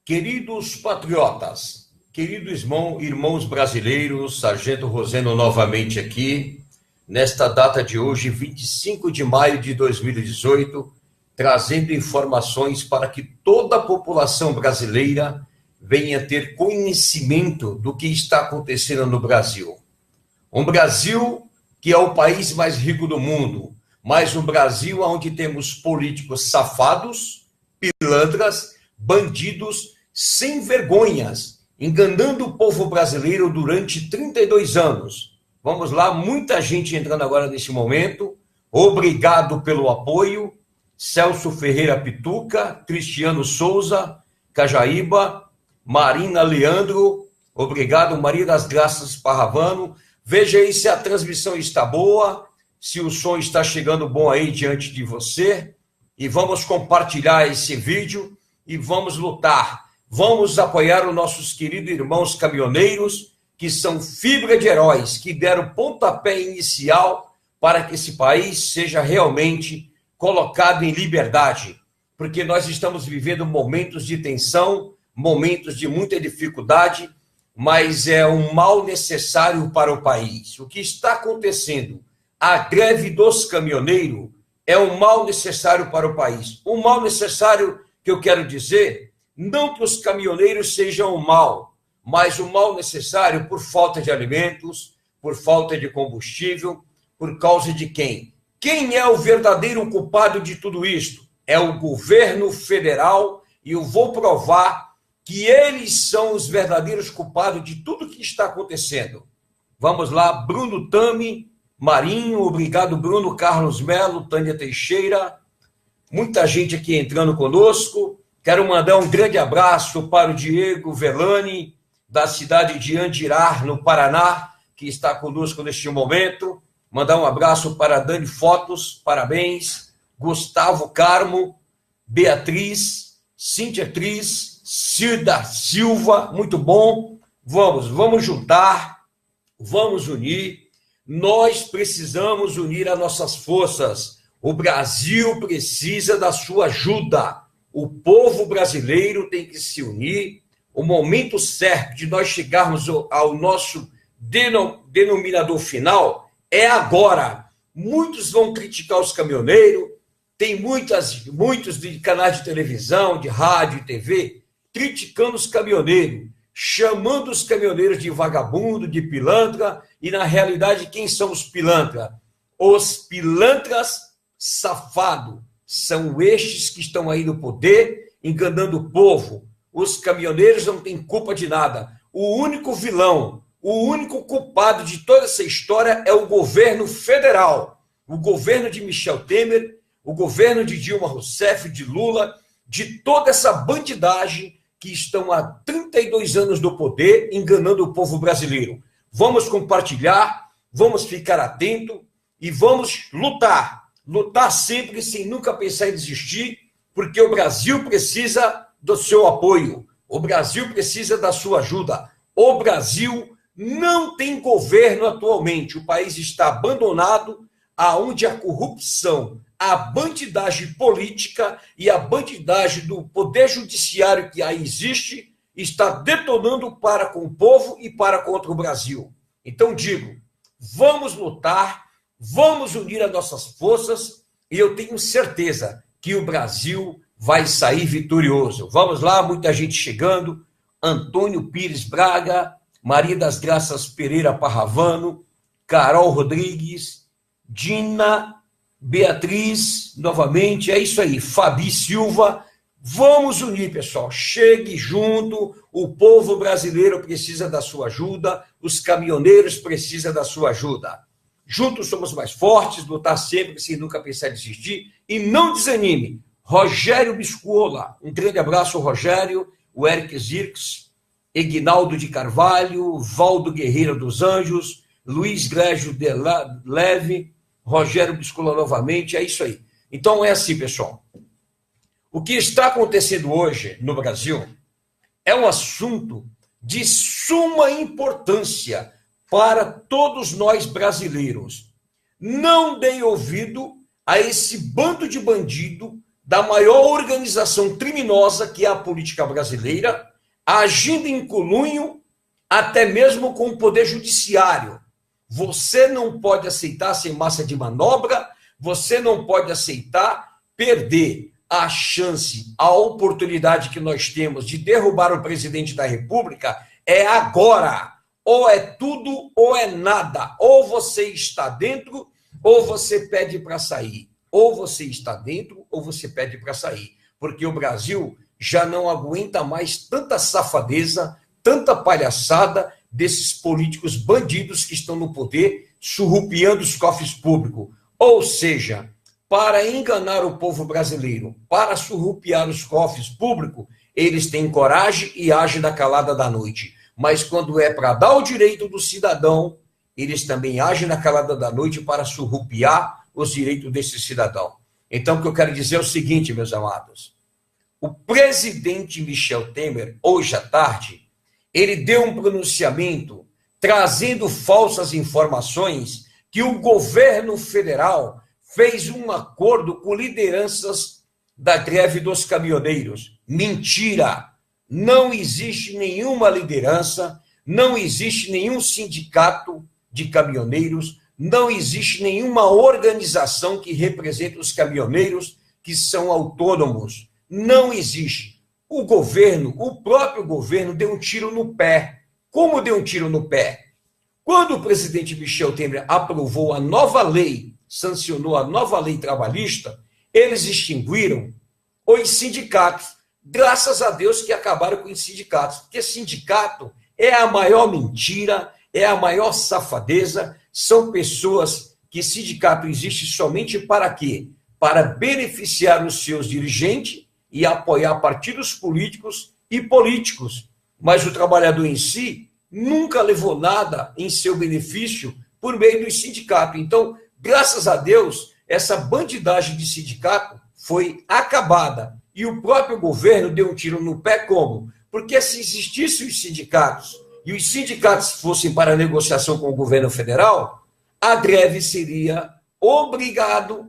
Queridos patriotas, queridos irmãos brasileiros, Sargento Roseno novamente aqui, nesta data de hoje, 25 de maio de 2018, trazendo informações para que toda a população brasileira venha ter conhecimento do que está acontecendo no Brasil. Um Brasil que é o país mais rico do mundo, mas um Brasil onde temos políticos safados, pilantras, bandidos, sem vergonhas, enganando o povo brasileiro durante 32 anos. Vamos lá, muita gente entrando agora nesse momento. Obrigado pelo apoio. Celso Ferreira Pituca, Cristiano Souza, Cajaíba, Marina Leandro, obrigado, Maria das Graças Parravano. Veja aí se a transmissão está boa, se o som está chegando bom aí diante de você. E vamos compartilhar esse vídeo e vamos lutar. Vamos apoiar os nossos queridos irmãos caminhoneiros, que são fibra de heróis, que deram pontapé inicial para que esse país seja realmente colocado em liberdade. Porque nós estamos vivendo momentos de tensão, momentos de muita dificuldade, mas é um mal necessário para o país. O que está acontecendo? A greve dos caminhoneiros é um mal necessário para o país. Um mal necessário que eu quero dizer, não que os caminhoneiros sejam um mal, mas um mal necessário por falta de alimentos, por falta de combustível, por causa de quem? Quem é o verdadeiro culpado de tudo isto? É o governo federal, e eu vou provar que eles são os verdadeiros culpados de tudo que está acontecendo. Vamos lá, Bruno Tami, Marinho, obrigado Bruno, Carlos Melo, Tânia Teixeira, muita gente aqui entrando conosco. Quero mandar um grande abraço para o Diego Velani, da cidade de Andirá, no Paraná, que está conosco neste momento. Mandar um abraço para Dani Fotos, parabéns. Gustavo Carmo, Beatriz, Cíntia Cris, Cida Silva, muito bom. Vamos juntar, vamos unir. Nós precisamos unir as nossas forças. O Brasil precisa da sua ajuda. O povo brasileiro tem que se unir. O momento certo de nós chegarmos ao nosso denominador final é agora. Muitos vão criticar os caminhoneiros, tem muitos de canais de televisão, de rádio e TV, criticando os caminhoneiros, chamando os caminhoneiros de vagabundo, de pilantra, e na realidade quem são os pilantras? Os pilantras safados são estes que estão aí no poder, enganando o povo. Os caminhoneiros não têm culpa de nada. O único vilão, o único culpado de toda essa história é o governo federal. O governo de Michel Temer, o governo de Dilma Rousseff, de Lula, de toda essa bandidagem que estão há 32 anos no poder, enganando o povo brasileiro. Vamos compartilhar, vamos ficar atento e vamos lutar. Lutar sempre, sem nunca pensar em desistir, porque o Brasil precisa do seu apoio. O Brasil precisa da sua ajuda. O Brasil não tem governo atualmente. O país está abandonado, aonde a corrupção, a bandidagem política e a bandidagem do poder judiciário que aí existe está detonando para com o povo e para contra o Brasil. Então digo, vamos lutar, vamos unir as nossas forças e eu tenho certeza que o Brasil vai sair vitorioso. Vamos lá, muita gente chegando. Antônio Pires Braga, Maria das Graças Pereira Parravano, Carol Rodrigues, Dina, Beatriz, novamente, é isso aí, Fabi Silva. Vamos unir, pessoal, chegue junto, o povo brasileiro precisa da sua ajuda, os caminhoneiros precisam da sua ajuda. Juntos somos mais fortes, lutar sempre, sem nunca pensar em desistir, e não desanime. Rogério Biscuola, um grande abraço, Rogério, o Eric Zirks, Eginaldo de Carvalho, Valdo Guerreiro dos Anjos, Luiz Grégio de Leve, Rogério Biscuola novamente, é isso aí. Então é assim, pessoal. O que está acontecendo hoje no Brasil é um assunto de suma importância para todos nós brasileiros. Não deem ouvido a esse bando de bandido da maior organização criminosa que é a política brasileira, agindo em conluio até mesmo com o poder judiciário. Você não pode aceitar sem massa de manobra, você não pode aceitar perder a chance, a oportunidade que nós temos de derrubar o presidente da República é agora. Ou é tudo ou é nada. Ou você está dentro ou você pede para sair. Ou você está dentro ou você pede para sair. Porque o Brasil já não aguenta mais tanta safadeza, tanta palhaçada desses políticos bandidos que estão no poder, surrupiando os cofres públicos. Ou seja, para enganar o povo brasileiro, para surrupiar os cofres públicos, eles têm coragem e agem na calada da noite. Mas quando é para dar o direito do cidadão, eles também agem na calada da noite para surrupiar os direitos desse cidadão. Então, o que eu quero dizer é o seguinte, meus amados. O presidente Michel Temer, hoje à tarde, ele deu um pronunciamento trazendo falsas informações que o governo federal fez um acordo com lideranças da greve dos caminhoneiros. Mentira! Não existe nenhuma liderança, não existe nenhum sindicato de caminhoneiros, não existe nenhuma organização que represente os caminhoneiros que são autônomos. Não existe. O governo, o próprio governo, deu um tiro no pé. Como deu um tiro no pé? Quando o presidente Michel Temer aprovou a nova lei, sancionou a nova lei trabalhista, eles extinguiram os sindicatos. Graças a Deus que acabaram com os sindicatos, porque sindicato é a maior mentira, é a maior safadeza, são pessoas que sindicato existe somente para quê? Para beneficiar os seus dirigentes e apoiar partidos políticos e políticos. Mas o trabalhador em si nunca levou nada em seu benefício por meio do sindicato. Então, graças a Deus, essa bandidagem de sindicato foi acabada. E o próprio governo deu um tiro no pé como? Porque se existissem os sindicatos e os sindicatos fossem para negociação com o governo federal, a greve seria obrigada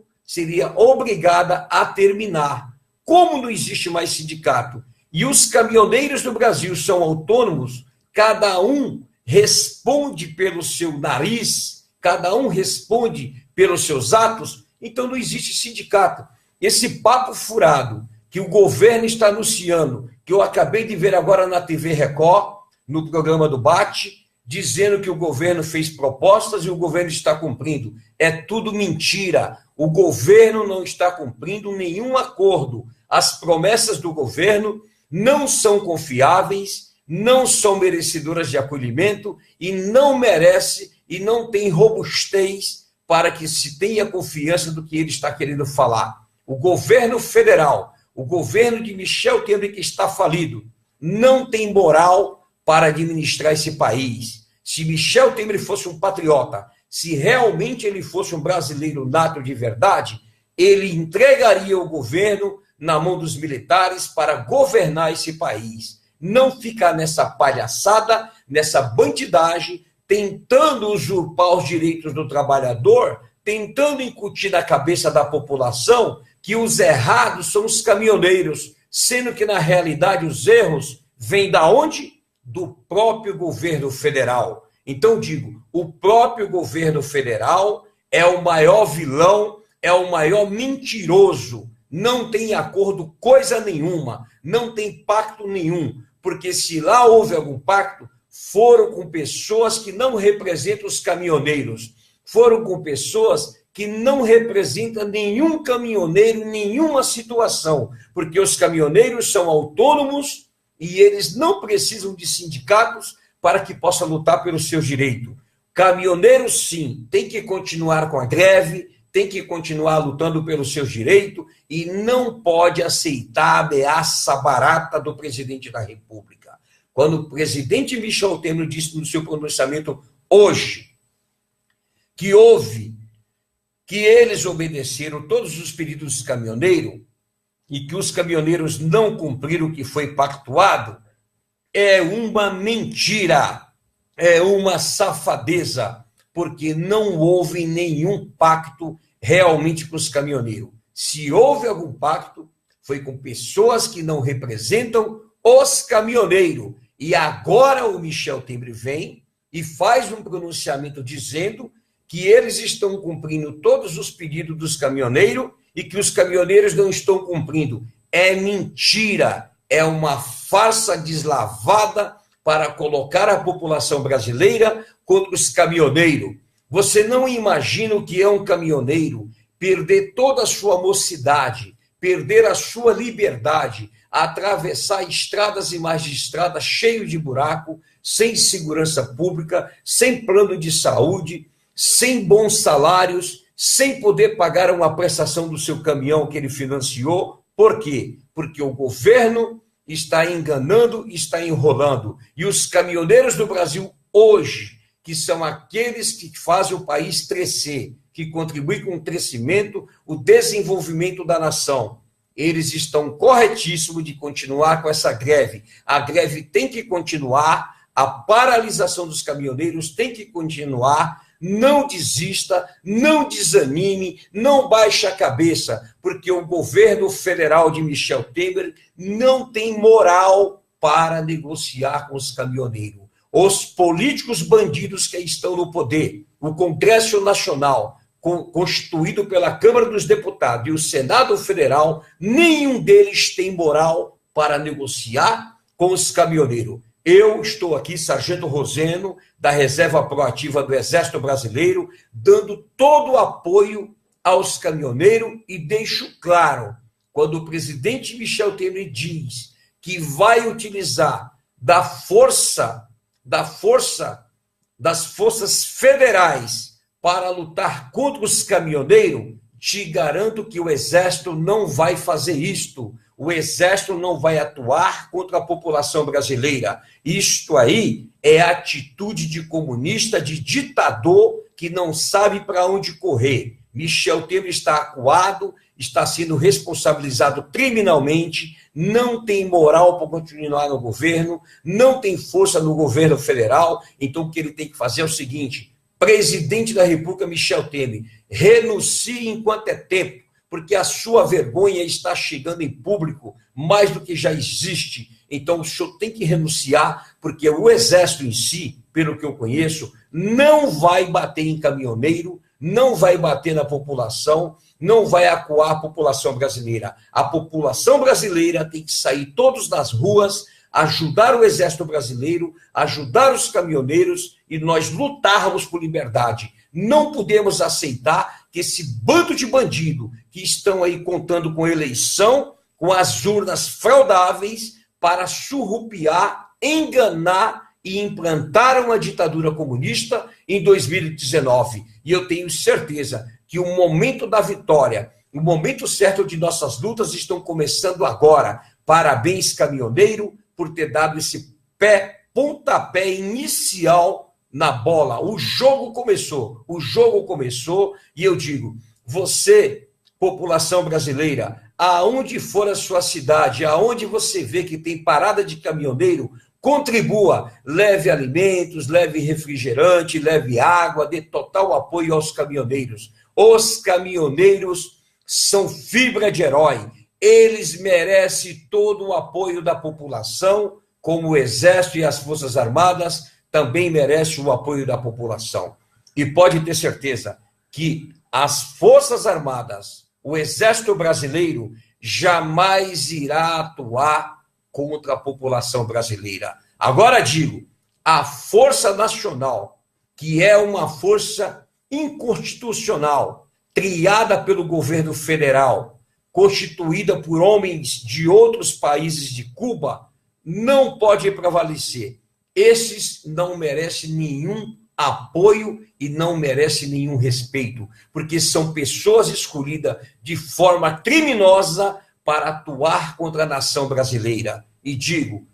a terminar. Como não existe mais sindicato e os caminhoneiros do Brasil são autônomos, cada um responde pelo seu nariz, cada um responde pelos seus atos, então não existe sindicato. Esse papo furado que o governo está anunciando, que eu acabei de ver agora na TV Record, no programa do Bate, dizendo que o governo fez propostas e o governo está cumprindo. É tudo mentira. O governo não está cumprindo nenhum acordo. As promessas do governo não são confiáveis, não são merecedoras de acolhimento e não merece e não tem robustez para que se tenha confiança do que ele está querendo falar. O governo federal, o governo de Michel Temer, que está falido, não tem moral para administrar esse país. Se Michel Temer fosse um patriota, se realmente ele fosse um brasileiro nato de verdade, ele entregaria o governo na mão dos militares para governar esse país. Não ficar nessa palhaçada, nessa bandidagem, tentando usurpar os direitos do trabalhador, tentando incutir na cabeça da população que os errados são os caminhoneiros, sendo que, na realidade, os erros vêm da onde? Do próprio governo federal. Então, digo, o próprio governo federal é o maior vilão, é o maior mentiroso, não tem acordo coisa nenhuma, não tem pacto nenhum, porque se lá houve algum pacto, foram com pessoas que não representam os caminhoneiros, foram com pessoas que não representam nenhum caminhoneiro em nenhuma situação, porque os caminhoneiros são autônomos e eles não precisam de sindicatos para que possam lutar pelos seus direitos. Caminhoneiros, sim, tem que continuar com a greve, tem que continuar lutando pelos seus direitos e não pode aceitar a ameaça barata do presidente da República. Quando o presidente Michel Temer disse no seu pronunciamento hoje que que eles obedeceram todos os pedidos dos caminhoneiros e que os caminhoneiros não cumpriram o que foi pactuado, é uma mentira, é uma safadeza, porque não houve nenhum pacto realmente com os caminhoneiros. Se houve algum pacto, foi com pessoas que não representam os caminhoneiros. E agora o Michel Temer vem e faz um pronunciamento dizendo que eles estão cumprindo todos os pedidos dos caminhoneiros e que os caminhoneiros não estão cumprindo. É mentira, é uma farsa deslavada para colocar a população brasileira contra os caminhoneiros. Você não imagina o que é um caminhoneiro perder toda a sua mocidade, perder a sua liberdade, atravessar estradas e mais de estradas cheio de buraco, sem segurança pública, sem plano de saúde, sem bons salários, sem poder pagar uma prestação do seu caminhão que ele financiou. Por quê? Porque o governo está enganando, está enrolando. E os caminhoneiros do Brasil hoje, que são aqueles que fazem o país crescer, que contribuem com o crescimento, o desenvolvimento da nação, eles estão corretíssimos de continuar com essa greve. A greve tem que continuar, a paralisação dos caminhoneiros tem que continuar. Não desista, não desanime, não baixe a cabeça, porque o governo federal de Michel Temer não tem moral para negociar com os caminhoneiros. Os políticos bandidos que estão no poder, o Congresso Nacional, constituído pela Câmara dos Deputados e o Senado Federal, nenhum deles tem moral para negociar com os caminhoneiros. Eu estou aqui, Sargento Roseno, da Reserva Proativa do Exército Brasileiro, dando todo o apoio aos caminhoneiros e deixo claro, quando o presidente Michel Temer diz que vai utilizar das forças federais para lutar contra os caminhoneiros, te garanto que o Exército não vai fazer isto. O Exército não vai atuar contra a população brasileira. Isto aí é atitude de comunista, de ditador, que não sabe para onde correr. Michel Temer está acuado, está sendo responsabilizado criminalmente, não tem moral para continuar no governo, não tem força no governo federal. Então, o que ele tem que fazer é o seguinte: presidente da República, Michel Temer, renuncie enquanto é tempo, porque a sua vergonha está chegando em público mais do que já existe. Então, o senhor tem que renunciar, porque o Exército em si, pelo que eu conheço, não vai bater em caminhoneiro, não vai bater na população, não vai acuar a população brasileira. A população brasileira tem que sair todos nas ruas, ajudar o Exército Brasileiro, ajudar os caminhoneiros e nós lutarmos por liberdade. Não podemos aceitar que esse bando de bandido que estão aí contando com eleição, com as urnas fraudáveis, para surrupiar, enganar e implantar uma ditadura comunista em 2019. E eu tenho certeza que o momento da vitória, o momento certo de nossas lutas estão começando agora. Parabéns, caminhoneiro, por ter dado esse pontapé inicial na bola. O jogo começou e eu digo, você, população brasileira, aonde for a sua cidade, aonde você vê que tem parada de caminhoneiro, contribua, leve alimentos, leve refrigerante, leve água, dê total apoio aos caminhoneiros. Os caminhoneiros são fibra de herói, eles merecem todo o apoio da população, como o Exército e as Forças Armadas também merecem o apoio da população. E pode ter certeza que as Forças Armadas, o Exército Brasileiro, jamais irá atuar contra a população brasileira. Agora digo, a Força Nacional, que é uma força inconstitucional, criada pelo governo federal, constituída por homens de outros países de Cuba, não pode prevalecer. Esses não merecem nenhum apoio e não merecem nenhum respeito, porque são pessoas escolhidas de forma criminosa para atuar contra a nação brasileira. E digo,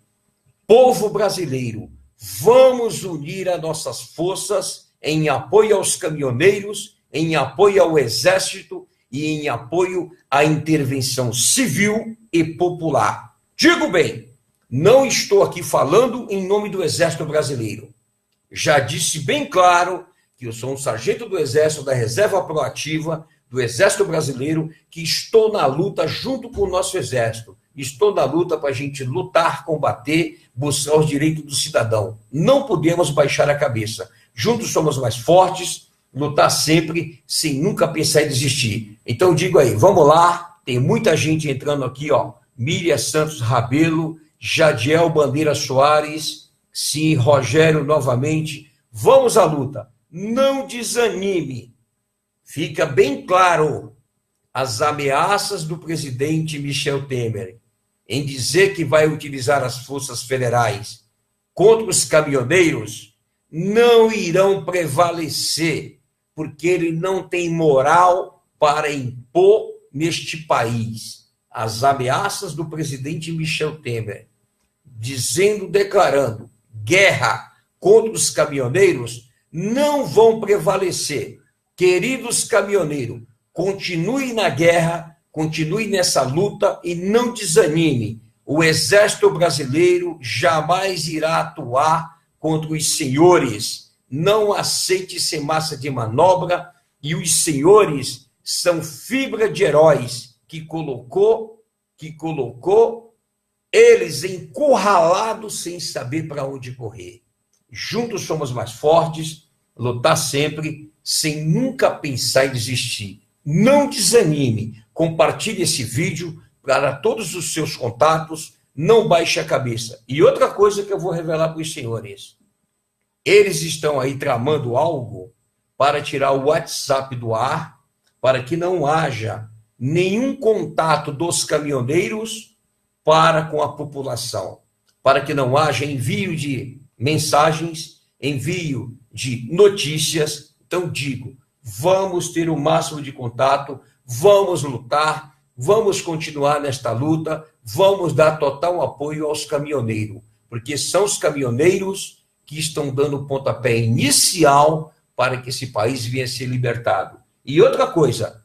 povo brasileiro, vamos unir as nossas forças em apoio aos caminhoneiros, em apoio ao Exército e em apoio à intervenção civil e popular. Digo bem, não estou aqui falando em nome do Exército Brasileiro. Já disse bem claro que eu sou um sargento do Exército da Reserva Proativa do Exército Brasileiro, que estou na luta junto com o nosso Exército. Estou na luta para a gente lutar, combater, buscar os direitos do cidadão. Não podemos baixar a cabeça. Juntos somos mais fortes, lutar sempre, sem nunca pensar em desistir. Então, digo aí, vamos lá, tem muita gente entrando aqui, ó. Miriam Santos Rabelo, Jadiel Bandeira Soares, sim, Rogério novamente. Vamos à luta. Não desanime. Fica bem claro as ameaças do presidente Michel Temer em dizer que vai utilizar as forças federais contra os caminhoneiros não irão prevalecer, porque ele não tem moral para impor neste país. As ameaças do presidente Michel Temer, declarando guerra contra os caminhoneiros, não vão prevalecer. Queridos caminhoneiros, continue na guerra, continue nessa luta e não desanime. O Exército Brasileiro jamais irá atuar contra os senhores. Não aceite ser massa de manobra, e os senhores são fibra de heróis que colocou eles encurralados sem saber para onde correr. Juntos somos mais fortes, lutar sempre, sem nunca pensar em desistir. Não desanime, compartilhe esse vídeo para todos os seus contatos, não baixe a cabeça. E outra coisa que eu vou revelar para os senhores, eles estão aí tramando algo para tirar o WhatsApp do ar, para que não haja nenhum contato dos caminhoneiros para com a população, para que não haja envio de mensagens, envio de notícias. Então digo, vamos ter o máximo de contato, vamos lutar, vamos continuar nesta luta, vamos dar total apoio aos caminhoneiros, porque são os caminhoneiros que estão dando o pontapé inicial para que esse país venha a ser libertado. E outra coisa,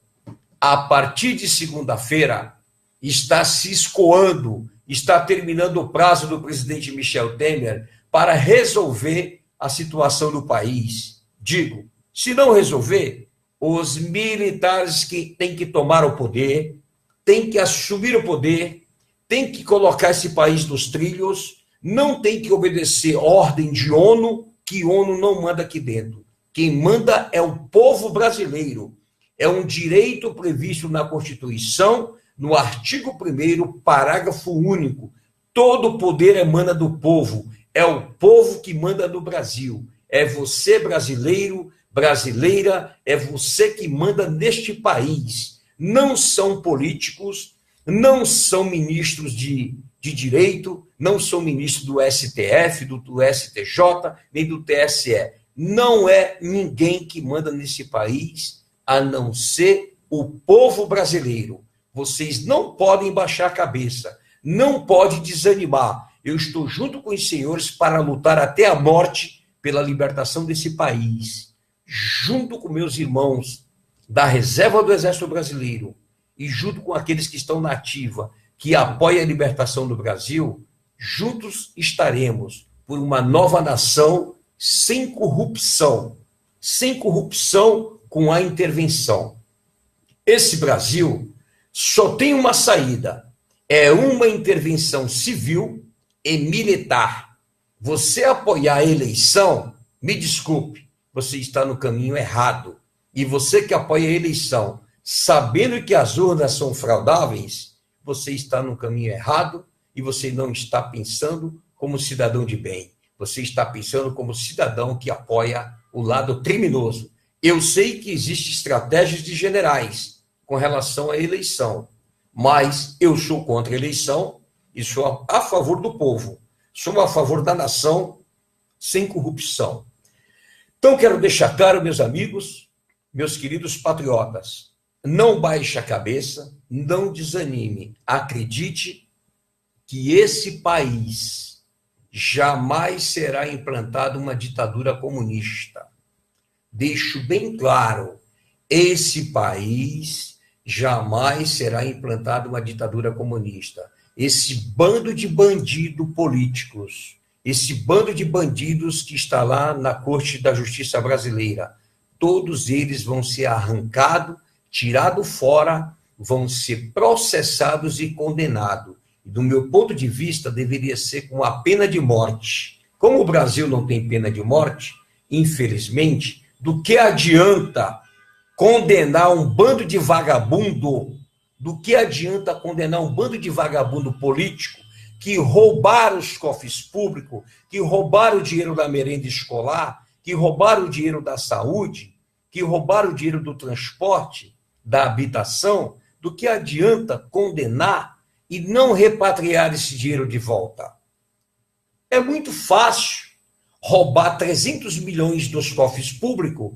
a partir de segunda-feira, está se escoando, está terminando o prazo do presidente Michel Temer para resolver a situação do país. Digo, se não resolver, os militares que têm que tomar o poder, têm que assumir o poder, têm que colocar esse país nos trilhos, não tem que obedecer ordem de ONU, que ONU não manda aqui dentro. Quem manda é o povo brasileiro. É um direito previsto na Constituição, no artigo 1º, parágrafo único. Todo o poder emana do povo. É o povo que manda no Brasil. É você, brasileiro, brasileira, é você que manda neste país. Não são políticos, não são ministros de direito, não são ministros do STF, do STJ, nem do TSE. Não é ninguém que manda nesse país, a não ser o povo brasileiro. Vocês não podem baixar a cabeça, não podem desanimar. Eu estou junto com os senhores para lutar até a morte pela libertação desse país, junto com meus irmãos da reserva do Exército Brasileiro e junto com aqueles que estão na ativa, que apoiam a libertação do Brasil. Juntos estaremos por uma nova nação sem corrupção com a intervenção. Esse Brasil só tem uma saída, é uma intervenção civil e militar. Você apoiar a eleição, me desculpe, você está no caminho errado. E você que apoia a eleição, sabendo que as urnas são fraudáveis, você está no caminho errado e você não está pensando como cidadão de bem. Você está pensando como cidadão que apoia o lado criminoso. Eu sei que existem estratégias de generais com relação à eleição, mas eu sou contra a eleição e sou a favor do povo. Sou a favor da nação sem corrupção. Então, quero deixar claro, meus amigos, meus queridos patriotas, não baixe a cabeça, não desanime. Acredite que esse país jamais será implantada uma ditadura comunista. Deixo bem claro, esse país jamais será implantada uma ditadura comunista. Esse bando de bandidos políticos, esse bando de bandidos que está lá na Corte da Justiça Brasileira, todos eles vão ser arrancados tirados fora, vão ser processados e condenados. E, do meu ponto de vista, deveria ser com a pena de morte. Como o Brasil não tem pena de morte, infelizmente, do que adianta condenar um bando de vagabundo? Do que adianta condenar um bando de vagabundo político que roubaram os cofres públicos, que roubaram o dinheiro da merenda escolar, que roubaram o dinheiro da saúde, que roubaram o dinheiro do transporte, da habitação? Do que adianta condenar e não repatriar esse dinheiro de volta? É muito fácil roubar 300 milhões dos cofres públicos,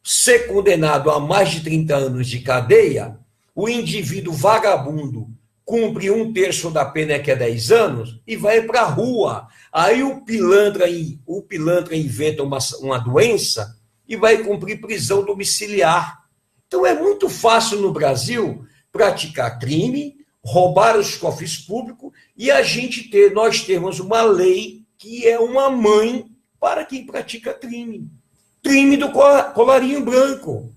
ser condenado a mais de 30 anos de cadeia, o indivíduo vagabundo cumpre 1/3 da pena, que é 10 anos, e vai para a rua. Aí o pilantra inventa uma doença e vai cumprir prisão domiciliar. Então é muito fácil no Brasil praticar crime, roubar os cofres públicos e nós termos uma lei que é uma mãe para quem pratica crime. Crime do colarinho branco.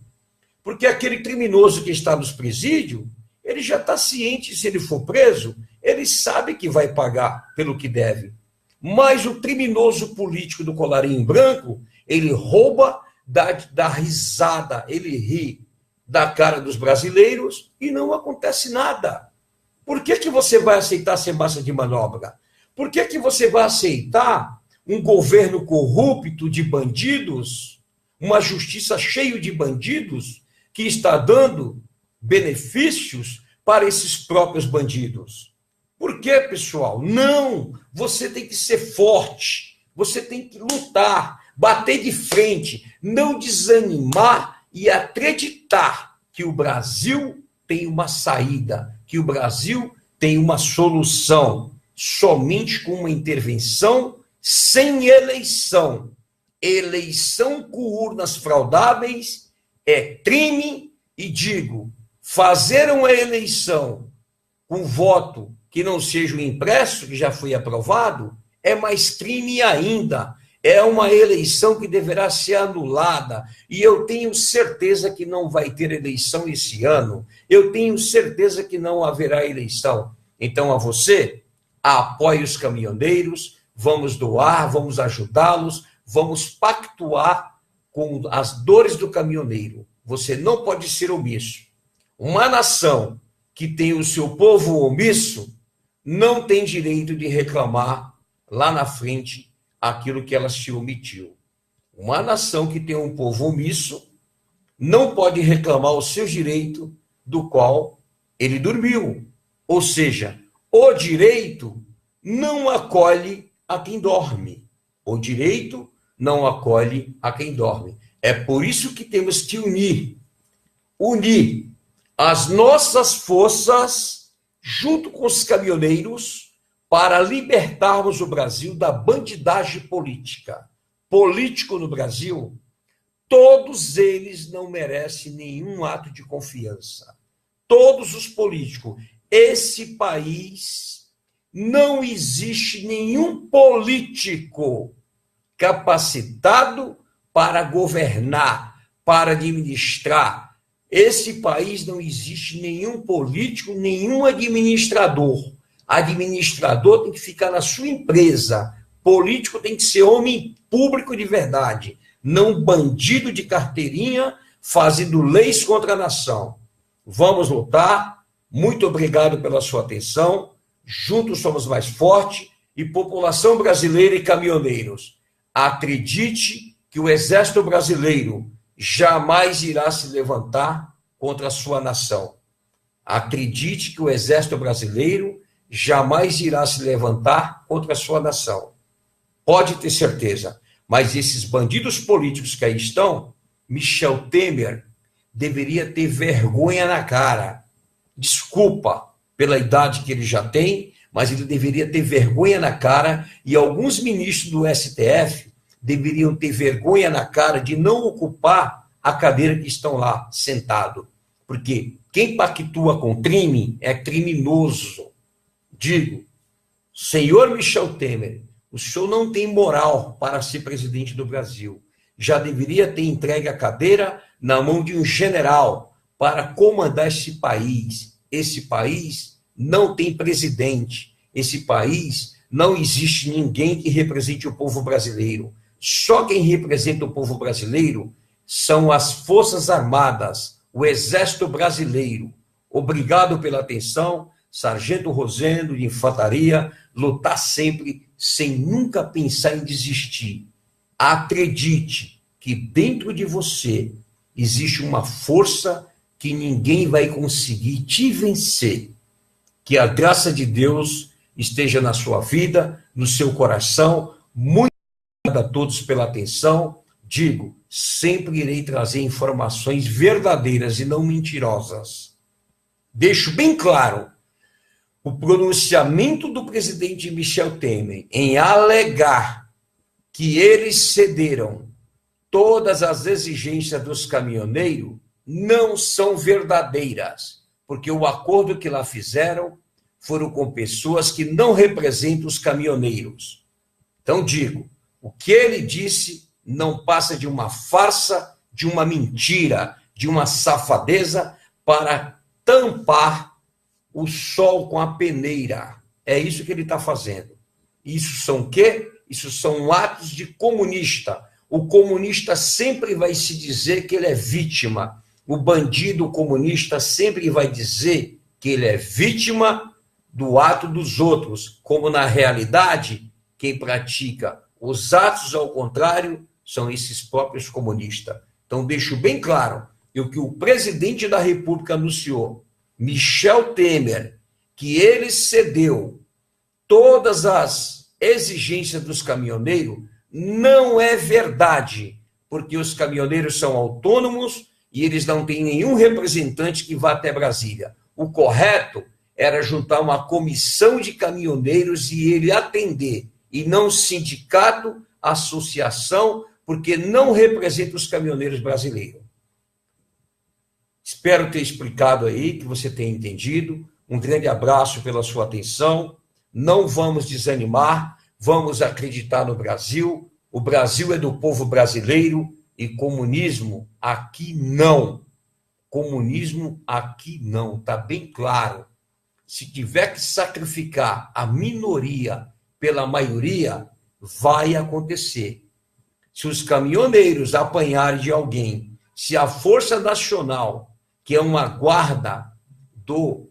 Porque aquele criminoso que está nos presídios, ele já está ciente, se ele for preso, ele sabe que vai pagar pelo que deve. Mas o criminoso político do colarinho branco, ele rouba, dá risada, ele ri da cara dos brasileiros e não acontece nada. Por que você vai aceitar ser massa de manobra? Por que você vai aceitar um governo corrupto de bandidos, uma justiça cheia de bandidos, que está dando benefícios para esses próprios bandidos? Por quê, pessoal? Não! Você tem que ser forte, você tem que lutar, bater de frente, não desanimar e acreditar que o Brasil tem uma saída, que o Brasil tem uma solução, somente com uma intervenção sem eleição. Eleição com urnas fraudáveis é crime, e digo, fazer uma eleição com voto que não seja o impresso, que já foi aprovado, é mais crime ainda. É uma eleição que deverá ser anulada. E eu tenho certeza que não vai ter eleição esse ano. Eu tenho certeza que não haverá eleição. Então, a você, apoie os caminhoneiros, vamos doar, vamos ajudá-los, vamos pactuar com as dores do caminhoneiro. Você não pode ser omisso. Uma nação que tem o seu povo omisso não tem direito de reclamar lá na frente aquilo que ela se omitiu. Uma nação que tem um povo omisso não pode reclamar o seu direito do qual ele dormiu. Ou seja, o direito não acolhe a quem dorme. O direito não acolhe a quem dorme. É por isso que temos que unir as nossas forças junto com os caminhoneiros para libertarmos o Brasil da bandidagem política. Político no Brasil, todos eles não merecem nenhum ato de confiança. Todos os políticos. Esse país não existe nenhum político capacitado para governar, para administrar. Esse país não existe nenhum político, nenhum administrador. Administrador tem que ficar na sua empresa. Político tem que ser homem público de verdade, não bandido de carteirinha fazendo leis contra a nação. Vamos lutar. Muito obrigado pela sua atenção. Juntos somos mais fortes. E população brasileira e caminhoneiros, acredite que o Exército Brasileiro jamais irá se levantar contra a sua nação. Acredite que o Exército Brasileiro jamais irá se levantar contra a sua nação. Pode ter certeza. Mas esses bandidos políticos que aí estão, Michel Temer deveria ter vergonha na cara. Desculpa pela idade que ele já tem, mas ele deveria ter vergonha na cara, e alguns ministros do STF deveriam ter vergonha na cara de não ocupar a cadeira que estão lá sentado. Porque quem pactua com crime é criminoso. Digo, senhor Michel Temer, o senhor não tem moral para ser presidente do Brasil. Já deveria ter entregue a cadeira na mão de um general, para comandar esse país. Esse país não tem presidente. Esse país não existe ninguém que represente o povo brasileiro. Só quem representa o povo brasileiro são as Forças Armadas, o Exército Brasileiro. Obrigado pela atenção. Sargento Rosendo, de Infantaria, lutar sempre sem nunca pensar em desistir. Acredite que dentro de você existe uma força que ninguém vai conseguir te vencer. Que a graça de Deus esteja na sua vida, no seu coração. Muito obrigado a todos pela atenção. Digo, sempre irei trazer informações verdadeiras e não mentirosas. Deixo bem claro, o pronunciamento do presidente Michel Temer em alegar que eles cederam todas as exigências dos caminhoneiros não são verdadeiras, porque o acordo que lá fizeram foram com pessoas que não representam os caminhoneiros. Então digo, o que ele disse não passa de uma farsa, de uma mentira, de uma safadeza para tampar o sol com a peneira. É isso que ele está fazendo. Isso são o quê? Isso são atos de comunista. O comunista sempre vai se dizer que ele é vítima. O bandido comunista sempre vai dizer que ele é vítima do ato dos outros, como na realidade, quem pratica os atos ao contrário são esses próprios comunistas. Então, deixo bem claro que o que o presidente da República anunciou, Michel Temer, que ele cedeu todas as exigências dos caminhoneiros, não é verdade, porque os caminhoneiros são autônomos e eles não têm nenhum representante que vá até Brasília. O correto era juntar uma comissão de caminhoneiros e ele atender, e não sindicato, associação, porque não representa os caminhoneiros brasileiros. Espero ter explicado aí, que você tenha entendido. Um grande abraço pela sua atenção. Não vamos desanimar, vamos acreditar no Brasil. O Brasil é do povo brasileiro e comunismo aqui não. Comunismo aqui não, está bem claro. Se tiver que sacrificar a minoria pela maioria, vai acontecer. Se os caminhoneiros apanharem de alguém, se a Força Nacional, que é uma guarda do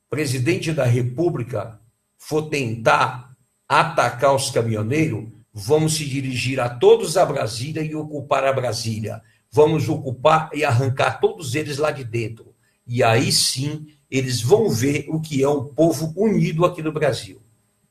presidente da República, for tentar atacar os caminhoneiros, vamos se dirigir a todos a Brasília e ocupar a Brasília. Vamos ocupar e arrancar todos eles lá de dentro. E aí sim, eles vão ver o que é um povo unido aqui no Brasil.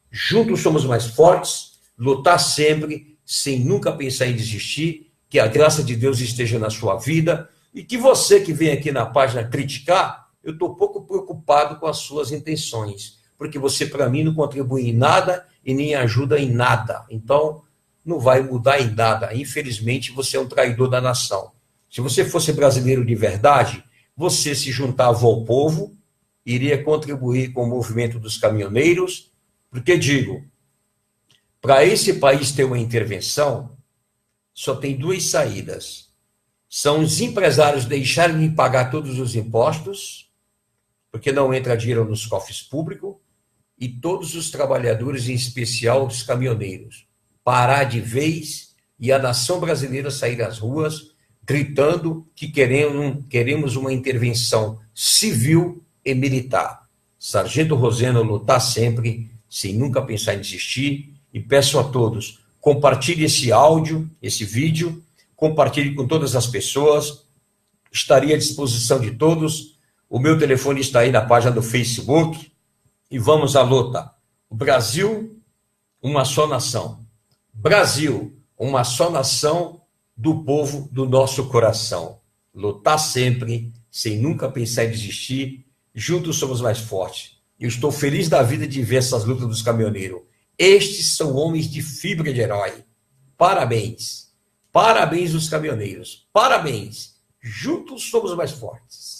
Juntos somos mais fortes, lutar sempre, sem nunca pensar em desistir, que a graça de Deus esteja na sua vida, e que você que vem aqui na página criticar, eu estou pouco preocupado com as suas intenções, porque você, para mim, não contribui em nada e nem ajuda em nada. Então, não vai mudar em nada. Infelizmente, você é um traidor da nação. Se você fosse brasileiro de verdade, você se juntava ao povo, iria contribuir com o movimento dos caminhoneiros, porque, digo, para esse país ter uma intervenção, só tem duas saídas. São os empresários deixarem de pagar todos os impostos, porque não entra dinheiro nos cofres públicos, e todos os trabalhadores, em especial os caminhoneiros, parar de vez e a nação brasileira sair às ruas gritando que queremos uma intervenção civil e militar. Sargento Rosendo lutar sempre, sem nunca pensar em desistir, e peço a todos, compartilhe esse áudio, esse vídeo, compartilhe com todas as pessoas, estaria à disposição de todos, o meu telefone está aí na página do Facebook, e vamos à luta. O Brasil, uma só nação. Brasil, uma só nação do povo do nosso coração. Lutar sempre, sem nunca pensar em desistir, juntos somos mais fortes. Eu estou feliz da vida de ver essas lutas dos caminhoneiros. Estes são homens de fibra de herói. Parabéns. Parabéns aos caminhoneiros. Parabéns. Juntos somos mais fortes.